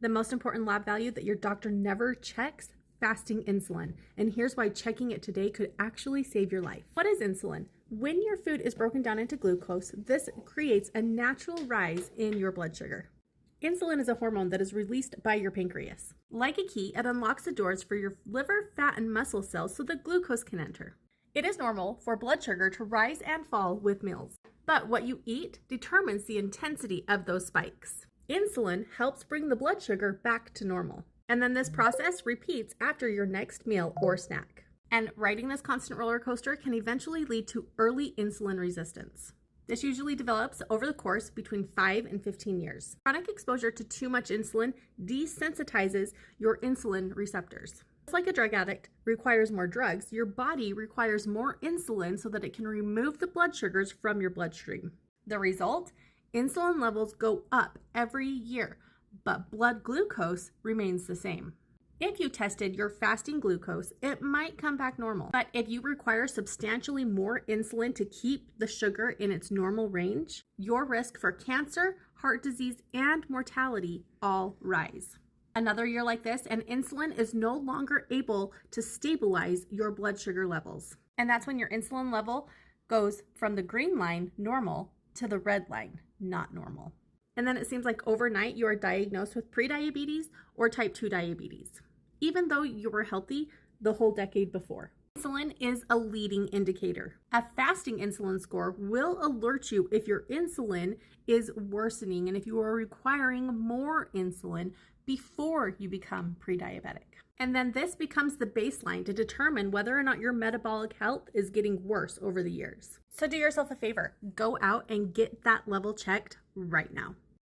The most important lab value that your doctor never checks: fasting insulin. And here's why checking it today could actually save your life. What is insulin? When your food is broken down into glucose, this creates a natural rise in your blood sugar. Insulin is a hormone that is released by your pancreas. Like a key, it unlocks the doors for your liver, fat, and muscle cells so that glucose can enter. It is normal for blood sugar to rise and fall with meals, but what you eat determines the intensity of those spikes. Insulin helps bring the blood sugar back to normal, and then this process repeats after your next meal or snack. And riding this constant roller coaster can eventually lead to early insulin resistance. This usually develops over the course between 5 and 15 years. Chronic exposure to too much insulin desensitizes your insulin receptors. Just like a drug addict requires more drugs, your body requires more insulin so that it can remove the blood sugars from your bloodstream. The result? Insulin levels go up every year, but blood glucose remains the same. If you tested your fasting glucose, it might come back normal. But if you require substantially more insulin to keep the sugar in its normal range, your risk for cancer, heart disease, and mortality all rise. Another year like this, and insulin is no longer able to stabilize your blood sugar levels. And that's when your insulin level goes from the green line, normal, to the red line, not normal. And then it seems like overnight you are diagnosed with prediabetes or type 2 diabetes, even though you were healthy the whole decade before. Insulin is a leading indicator. A fasting insulin score will alert you if your insulin is worsening and if you are requiring more insulin before you become pre-diabetic. And then this becomes the baseline to determine whether or not your metabolic health is getting worse over the years. So do yourself a favor, go out and get that level checked right now.